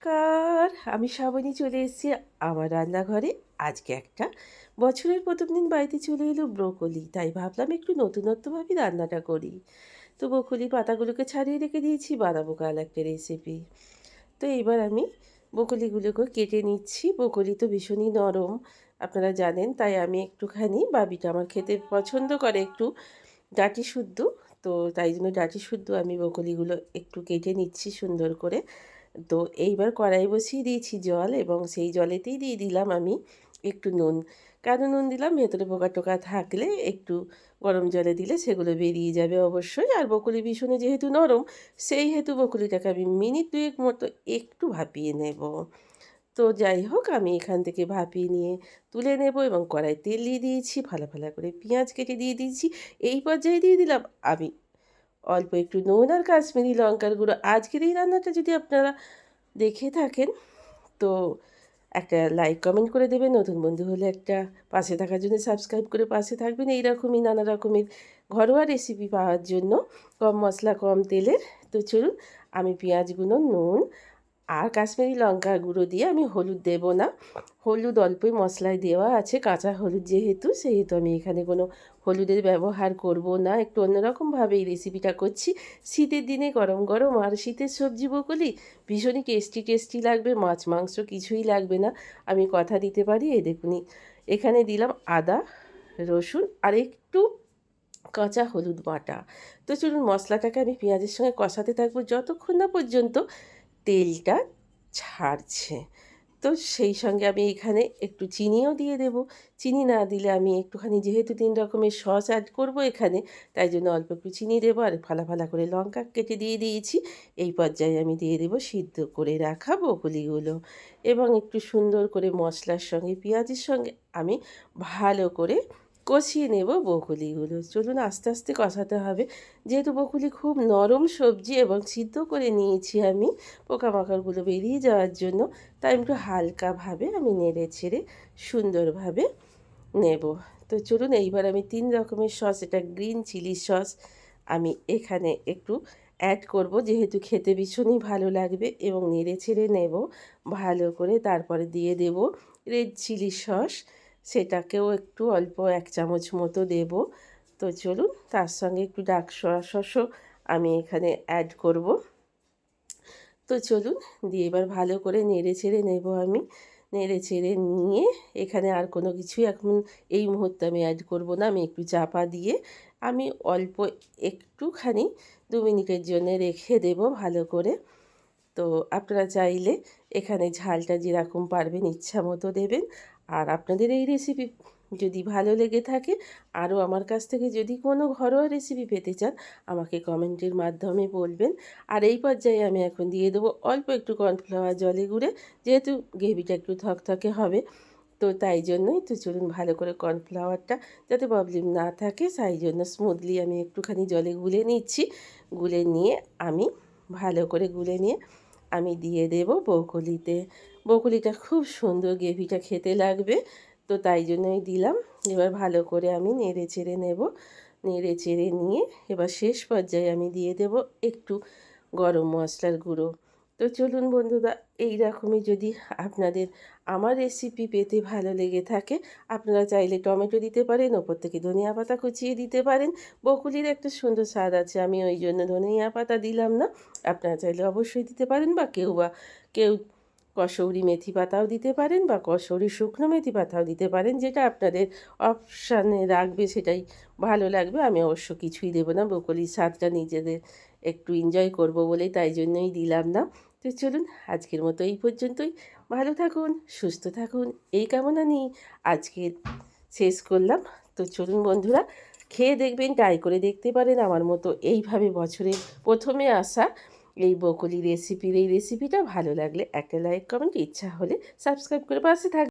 নমস্কার, আমি শ্রাবণী চলে এসেছি আমার রান্নাঘরে। আজকে একটা বছরের প্রথম দিন বাড়িতে চলে এলো ব্রোকলি, তাই ভাবলাম একটু নতুনত্বভাবে রান্নাটা করি। তো ব্রোকলি পাতাগুলোকে ছাড়িয়ে রেখে দিয়েছি, বানাবো কাল একটা রেসিপি। তো এইবার আমি ব্রোকলিগুলোকে কেটে নিচ্ছি। ব্রোকলি তো ভীষণই নরম, আপনারা জানেন, তাই আমি একটুখানি, বাবিটা আমার খেতে পছন্দ করে একটু ডাঁটি শুদ্ধ, তো তাই জন্য ডাঁটি শুদ্ধ আমি ব্রোকলিগুলো একটু কেটে নিচ্ছি সুন্দর করে। তো এইবার কড়াই বসিয়ে দিয়েছি জল, এবং সেই জলেতেই দিয়ে দিলাম আমি একটু নুন। কেন নুন দিলাম? ভেতরে পোকা টোকা থাকলে একটু গরম জলে দিলে সেগুলো বেরিয়ে যাবে অবশ্যই। আর বকুলি ভীষণই যেহেতু নরম, সেই হেতু বকুলিটাকে আমি মিনিট দুয়েক মতো একটু ভাপিয়ে নেব। তো যাই হোক, আমি এখান থেকে ভাপিয়ে নিয়ে তুলে নেব, এবং কড়াই তেল দিয়ে দিয়েছি, ফালা ফালা করে পেঁয়াজ কেটে দিয়ে দিয়েছি। এই পর্যায়ে দিয়ে দিলাম আমি অল্প একটু নুন আর কাশ্মীরি লঙ্কার গুঁড়ো। আজকের এই রান্নাটা যদি আপনারা দেখে থাকেন, তো একটা লাইক কমেন্ট করে দেবেন। নতুন বন্ধু হলে একটা পাশে থাকার জন্য সাবস্ক্রাইব করে পাশে থাকবেন। এইরকমই নানা রকমের ঘরোয়া রেসিপি পাওয়ার জন্য, কম মশলা কম তেলের। তো চলুন, আমি পেঁয়াজগুলো, নুন আর কাশ্মীরি লঙ্কা গুঁড়ো দিয়ে, আমি হলুদ দেব না, হলুদ অল্পই মশলায় দেওয়া আছে, কাঁচা হলুদ যেহেতু, সেহেতু আমি এখানে কোনো হলুদের ব্যবহার করব না। একটু অন্যরকমভাবে এই রেসিপিটা করছি। শীতের দিনে গরম গরম আর শীতের সবজি বকুলি ভীষণই টেস্টি টেস্টি লাগবে, মাছ মাংস কিছুই লাগবে না, আমি কথা দিতে পারি। এই দেখুনি, এখানে দিলাম আদা, রসুন আর একটু কাঁচা হলুদ বাটা। তো চলুন, মশলাটাকে আমি পেঁয়াজের সঙ্গে কষাতে থাকবো যতক্ষণ না পর্যন্ত তেলটা ছাড়ছে। তো সেই সঙ্গে আমি এখানে একটু চিনিও দিয়ে দেব। চিনি না দিলে আমি একটুখানি, যেহেতু ৩ রকমের সস অ্যাড করব এখানে, তাই জন্য অল্প একটু চিনি দেবো। আর ফালা ফালা করে লঙ্কা কেটে দিয়ে দিয়েছি। এই পর্যায়ে আমি দিয়ে দেবো সিদ্ধ করে রাখা বকুলিগুলো, এবং একটু সুন্দর করে মশলার সঙ্গে পেঁয়াজের সঙ্গে আমি ভালো করে কষিয়ে নেব বকুলিগুলো। চলুন, আস্তে আস্তে কষাতে হবে, যেহেতু বকুলি খুব নরম সবজি এবং সিদ্ধ করে নিয়েছি আমি পোকামাকড়গুলো বেরিয়ে যাওয়ার জন্য, তাই একটু হালকাভাবে আমি নেড়ে ছেড়ে সুন্দরভাবে নেব। তো চলুন, এইবার আমি ৩ রকমের সস, এটা গ্রিন চিলি সস আমি এখানে একটু অ্যাড করব, যেহেতু খেতে ভীষণই ভালো লাগবে, এবং নেড়ে ছেড়ে নেব ভালো করে। তারপরে দিয়ে দেব রেড চিলি সস, সেটাকেও একটু অল্প ১ চামচ মতো দেব। তো চলুন, তার সঙ্গে একটু ডার্ক সয়া সসও আমি এখানে অ্যাড করব। তো চলুন, দিয়ে এবার ভালো করে নেড়ে ছেড়ে নেব আমি। নেড়ে চেড়ে নিয়ে এখানে আর কোনো কিছুই এখন এই মুহূর্তে আমি অ্যাড করব না। আমি একটু চাপা দিয়ে আমি অল্প একটুখানি ২ মিনিটের জন্য রেখে দেব ভালো করে। তো আপনারা চাইলে এখানে ঝালটা যেরকম পারবেন ইচ্ছা মতো দেবেন। আর আপনাদের এই রেসিপি যদি ভালো লেগে থাকে, আরও আমার কাছ থেকে যদি কোনো ঘরোয়া রেসিপি পেতে চান, আমাকে কমেন্টের মাধ্যমে বলবেন। আর এই পর্যায়ে আমি এখন দিয়ে দেবো অল্প একটু কর্নফ্লাওয়ার জলে গুলে, যেহেতু গ্রেভিটা একটু থকথকে হবে, তো তাই জন্যই। তো চলুন, ভালো করে কর্নফ্লাওয়ারটা যাতে প্রবলেম না থাকে, তাই জন্য স্মুথলি আমি একটুখানি জলে গুলে নিচ্ছি। গুলে নিয়ে আমি ভালো করে গুলে নিয়ে আমি দিয়ে দেব বকুলিতে। বকুলিটা খুব সুন্দর গ্রেভিটা খেতে লাগবে, তো তাই জন্যই দিলাম। এবার ভালো করে আমি নেড়ে চেড়ে নেব। নেড়ে চেড়ে নিয়ে এবার শেষ পর্যায়ে আমি দিয়ে দেব একটু গরম মশলার গুঁড়ো। তো চলুন বন্ধুরা, এই রকমই যদি আপনাদের আমার রেসিপি পেতে ভালো লেগে থাকে, আপনারা চাইলে টমেটো দিতে পারেন, ওপর থেকে ধনিয়া পাতা কুচিয়ে দিতে পারেন। বকুলির একটা সুন্দর স্বাদ আছে, আমি ওই জন্য ধনিয়া পাতা দিলাম না। আপনারা চাইলে অবশ্যই দিতে পারেন, বা কেউ কসৌরি মেথি পাতাও দিতে পারেন, বা কসৌরি শুকনো মেথি পাতাও দিতে পারেন, যেটা আপনাদের অপশানে রাখবে সেটাই ভালো লাগবে। আমি অবশ্য কিছুই দেবো না, ব্রোকলির স্বাদটা নিজেদের একটু এনজয় করব বলেই, তাই জন্যই দিলাম না। তো চলুন, আজকের মতো এই পর্যন্তই। ভালো থাকুন, সুস্থ থাকুন, এই কামনা নিয়েই আজকে শেষ করলাম। তো চলুন বন্ধুরা, খেয়ে দেখবেন, ট্রাই করে দেখতে পারেন আমার মতো এইভাবে বছরের প্রথমে আসা এই ব্রোকলি রেসিপিটা ভালো লাগলে একটা লাইক কমেন্ট, ইচ্ছা হলে সাবস্ক্রাইব করে পাশে থাকবেন।